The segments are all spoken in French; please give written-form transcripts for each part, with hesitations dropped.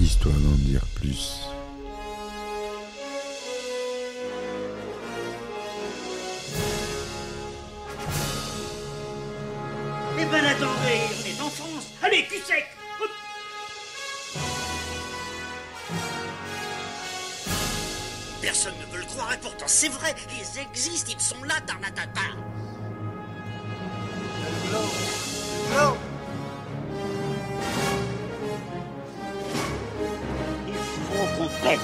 Histoire d'en dire plus. Eh ben attendez, on est en France. Allez, cul sec. Hop. Personne ne veut le croire et pourtant c'est vrai. Ils existent, ils sont là, Tarnatata. Non. Il faut qu'on pète.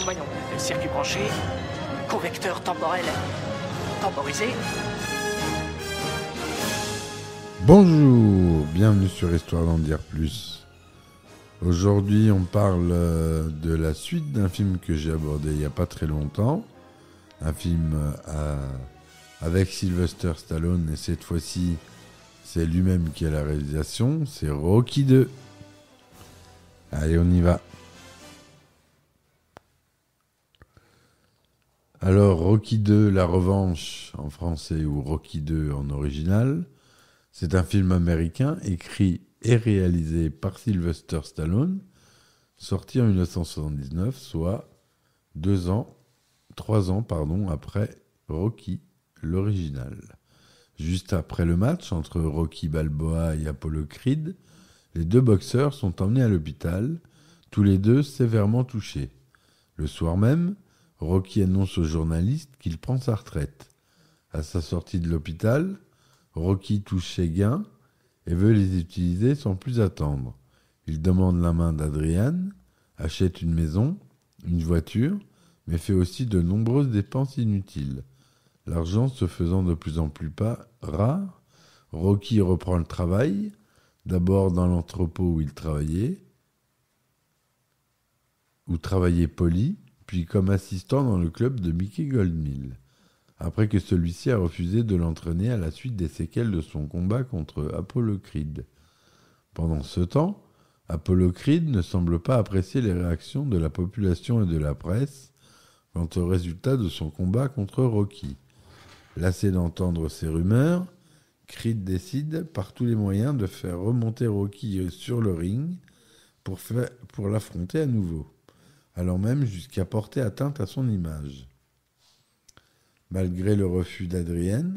Voyons, circuit branché, convecteur temporel temporisé. Bonjour, bienvenue sur Histoire d'en dire plus. Aujourd'hui, on parle de la suite d'un film que j'ai abordé il n'y a pas très longtemps. Un film avec Sylvester Stallone, et cette fois-ci, c'est lui-même qui a la réalisation. C'est Rocky 2. Allez, on y va. Alors, Rocky 2, La Revanche en français ou Rocky 2 en original, c'est un film américain écrit et réalisé par Sylvester Stallone, sorti en 1979, soit 3 ans après Rocky, l'original. Juste après le match entre Rocky Balboa et Apollo Creed, les deux boxeurs sont emmenés à l'hôpital, tous les deux sévèrement touchés. Le soir même, Rocky annonce aux journalistes qu'il prend sa retraite. À sa sortie de l'hôpital, Rocky touche ses gains et veut les utiliser sans plus attendre. Il demande la main d'Adrian, achète une maison, une voiture, mais fait aussi de nombreuses dépenses inutiles. L'argent se faisant de plus en plus rare, Rocky reprend le travail, d'abord dans l'entrepôt où il travaillait Polly, puis comme assistant dans le club de Mickey Goldmill, après que celui-ci a refusé de l'entraîner à la suite des séquelles de son combat contre Apollo Creed. Pendant ce temps, Apollo Creed ne semble pas apprécier les réactions de la population et de la presse quant au résultat de son combat contre Rocky. Lassé d'entendre ces rumeurs, Creed décide par tous les moyens de faire remonter Rocky sur le ring pour l'affronter à nouveau, allant même jusqu'à porter atteinte à son image. Malgré le refus d'Adrian,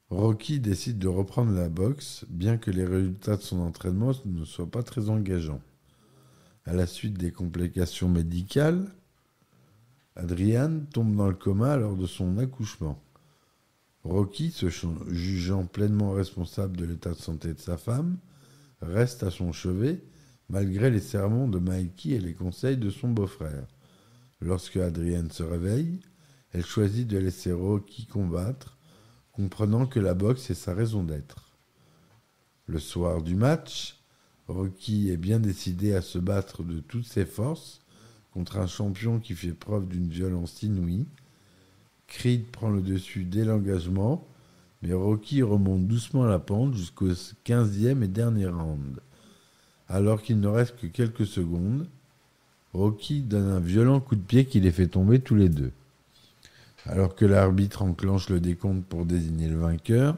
Rocky décide de reprendre la boxe, bien que les résultats de son entraînement ne soient pas très engageants. À la suite des complications médicales, Adrian tombe dans le coma lors de son accouchement. Rocky, se jugeant pleinement responsable de l'état de santé de sa femme, reste à son chevet, malgré les sermons de Mikey et les conseils de son beau-frère. Lorsque Adrian se réveille, elle choisit de laisser Rocky combattre, comprenant que la boxe est sa raison d'être. Le soir du match, Rocky est bien décidé à se battre de toutes ses forces contre un champion qui fait preuve d'une violence inouïe. Creed prend le dessus dès l'engagement, mais Rocky remonte doucement la pente jusqu'au 15e et dernier round. Alors qu'il ne reste que quelques secondes, Rocky donne un violent coup de pied qui les fait tomber tous les deux. Alors que l'arbitre enclenche le décompte pour désigner le vainqueur,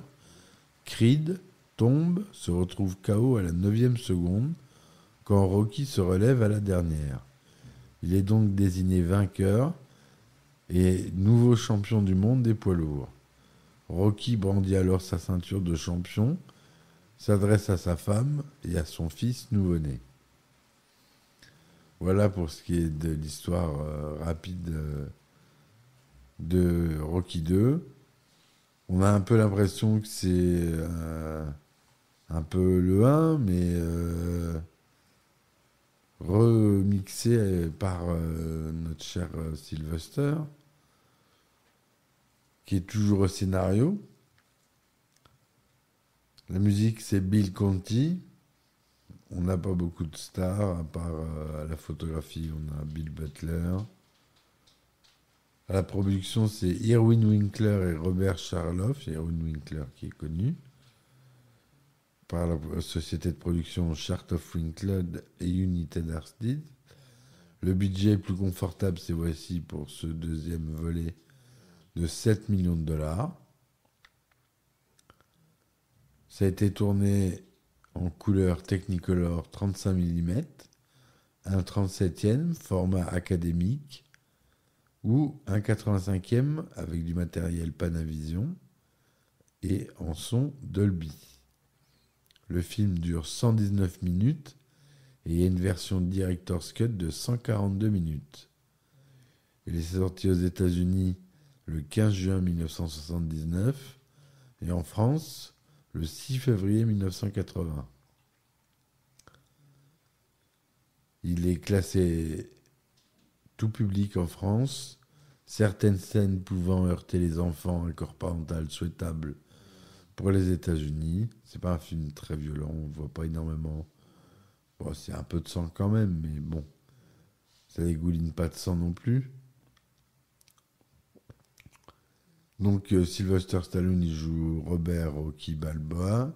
Creed tombe, se retrouve KO à la 9e seconde, quand Rocky se relève à la dernière. Il est donc désigné vainqueur et nouveau champion du monde des poids lourds. Rocky brandit alors sa ceinture de champion, s'adresse à sa femme et à son fils nouveau-né. Voilà pour ce qui est de l'histoire rapide de Rocky 2. On a un peu l'impression que c'est un peu le 1, mais remixé par notre cher Sylvester, qui est toujours au scénario. La musique, c'est Bill Conti. On n'a pas beaucoup de stars, à part à la photographie, on a Bill Butler. À la production, c'est Irwin Winkler et Robert Charloff. Irwin Winkler qui est connu par la société de production Chartoff Winkler et United Artists. Le budget est plus confortable, c'est voici pour ce deuxième volet, de 7 millions de dollars. Ça a été tourné en couleur Technicolor 35 mm, un 37e format académique ou un 85e avec du matériel Panavision et en son Dolby. Le film dure 119 minutes et il y a une version Director's Cut de 142 minutes. Il est sorti aux États-Unis le 15 juin 1979 et en France le 6 février 1980. Il est classé tout public en France, certaines scènes pouvant heurter les enfants, un corps parental souhaitable pour les États-Unis. C'est pas un film très violent, on voit pas énormément. Bon, c'est un peu de sang quand même, mais bon, ça dégouline pas de sang non plus. Donc Sylvester Stallone, il joue Robert Rocky Balboa,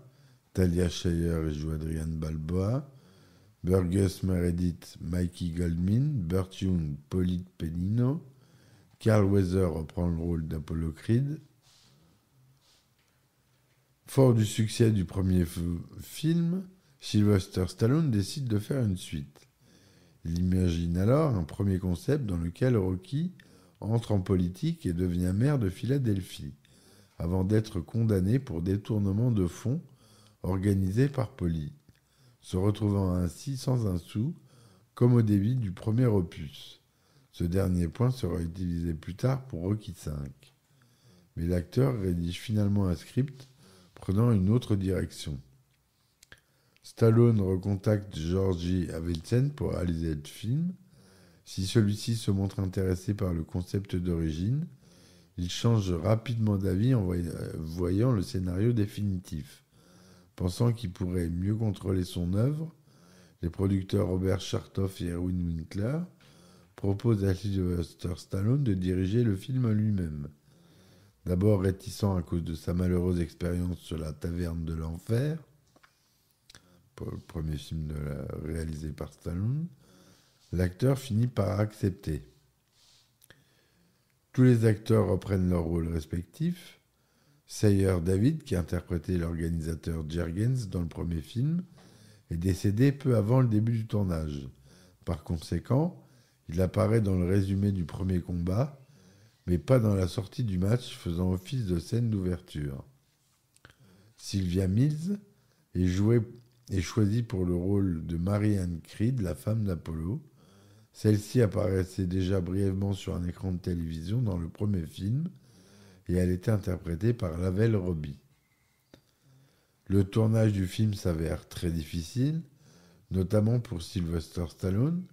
Talia Shire, il joue Adrian Balboa, Burgess Meredith, Mikey Goldman, Burt Young, Pauline Pellino, Carl Weathers reprend le rôle d'Apollo Creed. Fort du succès du premier film, Sylvester Stallone décide de faire une suite. Il imagine alors un premier concept dans lequel Rocky entre en politique et devient maire de Philadelphie, avant d'être condamné pour détournement de fonds organisé par Polly, se retrouvant ainsi sans un sou, comme au début du premier opus. Ce dernier point sera utilisé plus tard pour Rocky V. Mais l'acteur rédige finalement un script prenant une autre direction. Stallone recontacte Georgi Avildsen pour réaliser le film. Si celui-ci se montre intéressé par le concept d'origine, il change rapidement d'avis en voyant le scénario définitif. Pensant qu'il pourrait mieux contrôler son œuvre, les producteurs Robert Chartoff et Erwin Winkler proposent à Sylvester Stallone de diriger le film lui-même. D'abord réticent à cause de sa malheureuse expérience sur la taverne de l'enfer, pour le premier film réalisé par Stallone, l'acteur finit par accepter. Tous les acteurs reprennent leurs rôles respectifs. Sayer David, qui interprétait l'organisateur Jergens dans le premier film, est décédé peu avant le début du tournage. Par conséquent, il apparaît dans le résumé du premier combat, mais pas dans la sortie du match, faisant office de scène d'ouverture. Sylvia Mills est choisie pour le rôle de Marianne Creed, la femme d'Apollo. Celle-ci apparaissait déjà brièvement sur un écran de télévision dans le premier film et elle était interprétée par Lavelle Robbie. Le tournage du film s'avère très difficile, notamment pour Sylvester Stallone.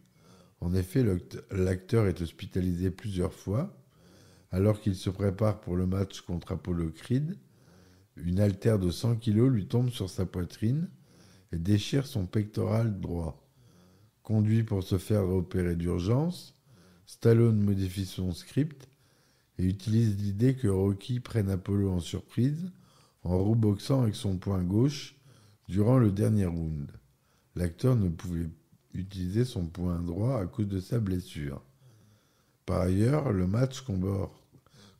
En effet, l'acteur est hospitalisé plusieurs fois. Alors qu'il se prépare pour le match contre Apollo Creed, une haltère de 100 kg lui tombe sur sa poitrine et déchire son pectoral droit. Conduit pour se faire opérer d'urgence, Stallone modifie son script et utilise l'idée que Rocky prenne Apollo en surprise en rouboxant avec son poing gauche durant le dernier round. L'acteur ne pouvait utiliser son poing droit à cause de sa blessure. Par ailleurs, le match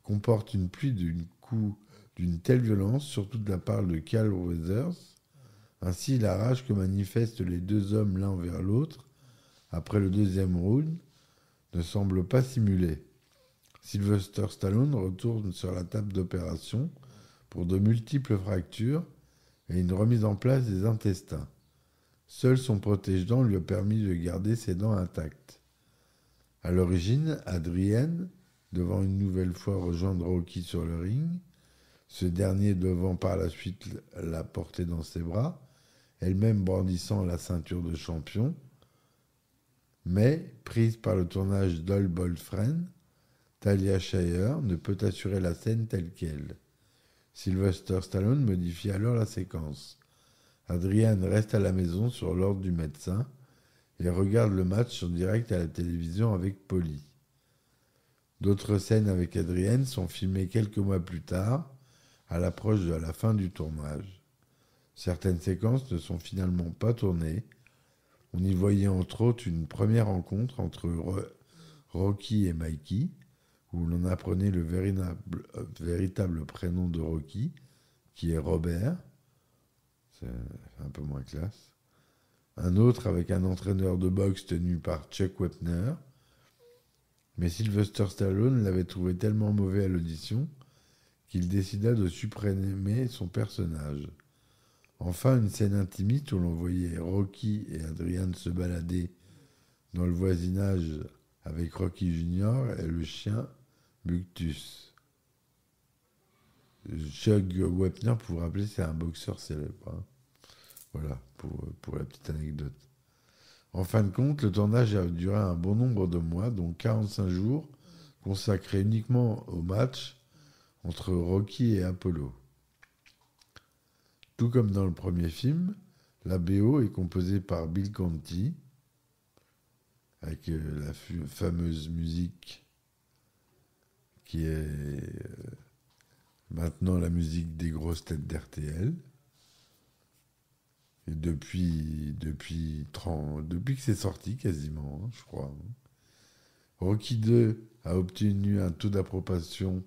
comporte une pluie d'une coups d'une telle violence, surtout de la part de Carl Weathers. Ainsi, la rage que manifestent les deux hommes l'un vers l'autre après le deuxième round ne semble pas simulée. Sylvester Stallone retourne sur la table d'opération pour de multiples fractures et une remise en place des intestins. Seul son protège-dents lui a permis de garder ses dents intactes. À l'origine, Adrienne devant une nouvelle fois rejoindre Rocky sur le ring, ce dernier devant par la suite la porter dans ses bras, elle-même brandissant la ceinture de champion, mais, prise par le tournage d'All Bold Friend, Talia Shire ne peut assurer la scène telle qu'elle. Sylvester Stallone modifie alors la séquence. Adrienne reste à la maison sur l'ordre du médecin et regarde le match en direct à la télévision avec Polly. D'autres scènes avec Adrienne sont filmées quelques mois plus tard, à l'approche de la fin du tournage. Certaines séquences ne sont finalement pas tournées. On y voyait entre autres une première rencontre entre Rocky et Mikey, où l'on apprenait le véritable prénom de Rocky, qui est Robert. c'est un peu moins classe. Un autre avec un entraîneur de boxe tenu par Chuck Wepner. Mais Sylvester Stallone l'avait trouvé tellement mauvais à l'audition qu'il décida de supprimer son personnage. Enfin, une scène intimiste où l'on voyait Rocky et Adrian se balader dans le voisinage avec Rocky Jr. et le chien Buctus. Chuck Wepner, pour vous rappeler, c'est un boxeur célèbre. Hein. Voilà, pour la petite anecdote. En fin de compte, le tournage a duré un bon nombre de mois, dont 45 jours, consacrés uniquement au match entre Rocky et Apollo. Tout comme dans le premier film, la BO est composée par Bill Conti, avec la fameuse musique qui est maintenant la musique des grosses têtes d'RTL. Et depuis que c'est sorti quasiment, hein, je crois. Rocky 2 a obtenu un taux d'approbation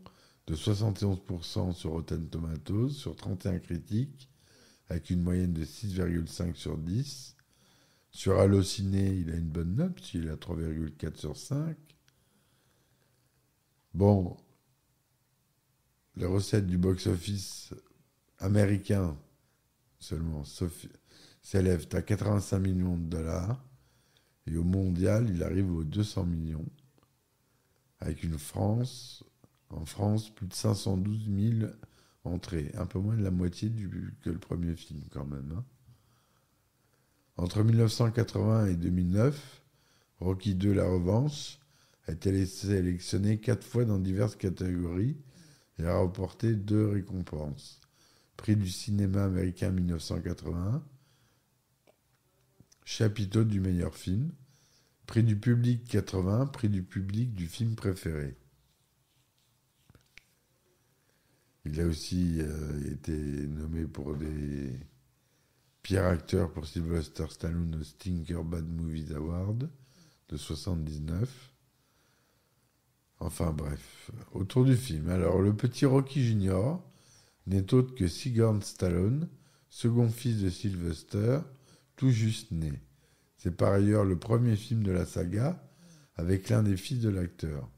de 71% sur Rotten Tomatoes, sur 31 critiques, avec une moyenne de 6,5 sur 10. Sur Allociné, il a une bonne note, puisqu'il a 3,4 sur 5. Bon, les recettes du box-office américain seulement s'élèvent à 85 millions de dollars, et au mondial, il arrive aux 200 millions, avec en France, plus de 512 000 entrées, un peu moins de la moitié que le premier film quand même. Hein. Entre 1980 et 2009, Rocky II, la revanche, a été sélectionné 4 fois dans diverses catégories et a remporté 2 récompenses. Prix du cinéma américain 1981, chapiteau du meilleur film, prix du public 80, prix du public du film préféré. Il a aussi été nommé pour des pires acteurs pour Sylvester Stallone au Stinker Bad Movies Award de 79. Enfin bref, autour du film. Alors, le petit Rocky Jr. n'est autre que Sigourney Stallone, second fils de Sylvester, tout juste né. C'est par ailleurs le premier film de la saga avec l'un des fils de l'acteur.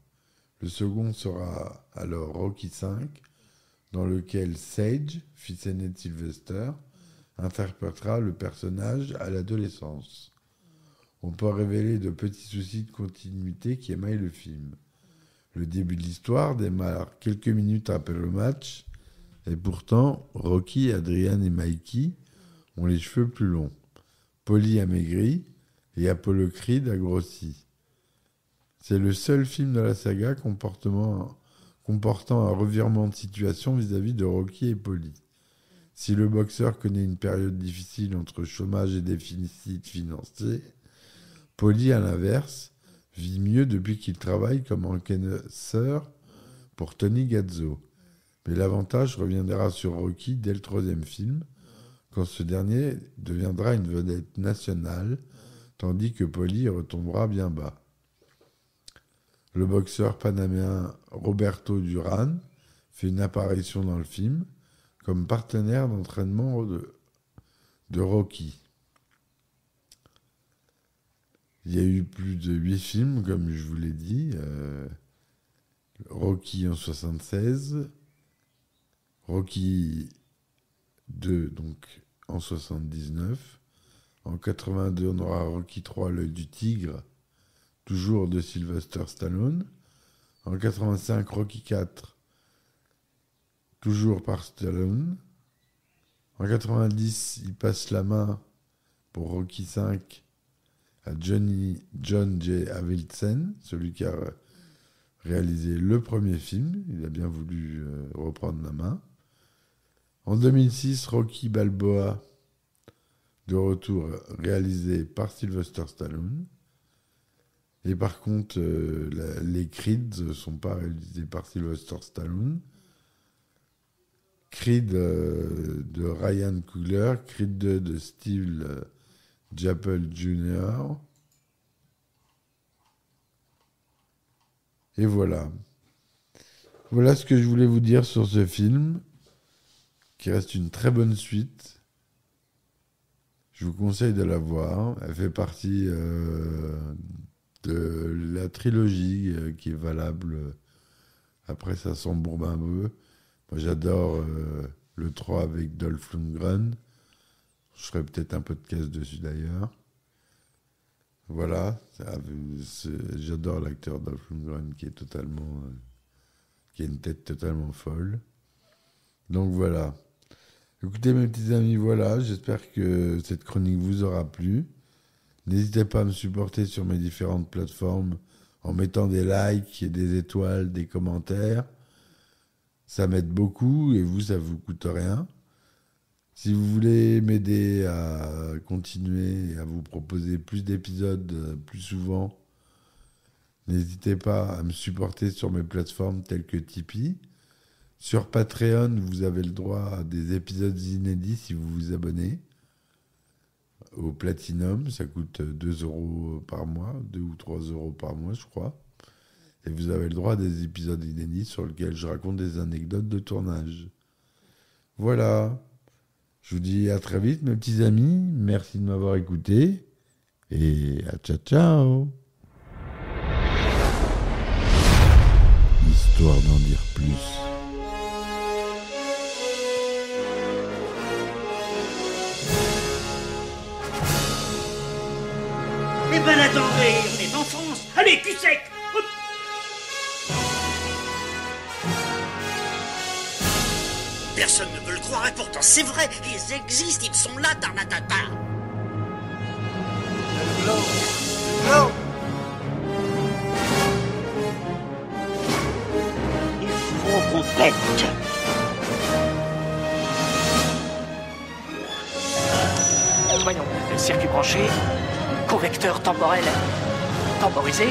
Le second sera alors Rocky V, dans lequel Sage, fils aîné de Sylvester, interprétera le personnage à l'adolescence. On peut révéler de petits soucis de continuité qui émaillent le film. Le début de l'histoire démarre quelques minutes après le match, et pourtant, Rocky, Adrian et Mikey ont les cheveux plus longs. Polly a maigri et Apollo Creed a grossi. C'est le seul film de la saga comportant un revirement de situation vis-à-vis de Rocky et Polly. Si le boxeur connaît une période difficile entre chômage et déficit financier, Polly, à l'inverse, vit mieux depuis qu'il travaille comme encaisseur pour Tony Gazzo. Mais l'avantage reviendra sur Rocky dès le 3e film, quand ce dernier deviendra une vedette nationale, tandis que Polly retombera bien bas. Le boxeur panaméen Roberto Duran fait une apparition dans le film comme partenaire d'entraînement de Rocky. Il y a eu plus de 8 films, comme je vous l'ai dit. Rocky en 76, Rocky 2 donc en 79. En 82, on aura Rocky 3, l'œil du tigre, toujours de Sylvester Stallone. En 85, Rocky 4, toujours par Stallone. En 90, il passe la main pour Rocky 5 à John J. Avildsen, celui qui a réalisé le premier film. Il a bien voulu reprendre la main. En 2006, Rocky Balboa, de retour, réalisé par Sylvester Stallone. Et par contre, les Creed ne sont pas réalisés par Sylvester Stallone. Creed de Ryan Coogler, Creed 2 de Steve Jappel Jr. Et voilà. Voilà ce que je voulais vous dire sur ce film, qui reste une très bonne suite. Je vous conseille de la voir. Elle fait partie de la trilogie qui est valable. Après, ça s'embourbe un peu. Moi, j'adore le 3 avec Dolph Lundgren. Je ferai peut-être un podcast dessus d'ailleurs. Voilà. J'adore l'acteur Dolph Lundgren qui a une tête totalement folle. Donc voilà. Écoutez mes petits amis, voilà. J'espère que cette chronique vous aura plu. N'hésitez pas à me supporter sur mes différentes plateformes en mettant des likes et des étoiles, des commentaires. Ça m'aide beaucoup et vous, ça vous coûte rien. Si vous voulez m'aider à continuer et à vous proposer plus d'épisodes plus souvent, n'hésitez pas à me supporter sur mes plateformes telles que Tipeee. Sur Patreon, vous avez le droit à des épisodes inédits si vous vous abonnez. Au Platinum, ça coûte 2 € par mois, 2 ou 3 € par mois, je crois. Et vous avez le droit à des épisodes inédits sur lesquels je raconte des anecdotes de tournage. Voilà. Je vous dis à très vite, mes petits amis. Merci de m'avoir écouté. Et à ciao, ciao. Histoire d'en dire plus. Eh ben attendez, on est en France. Allez, cul sec. Hop. Personne ne veut le croire et pourtant c'est vrai, ils existent, ils sont là, Tarnatata. Non. Non. Il faut qu'on pète. Voyons, circuit branché, convecteur temporel temporisé,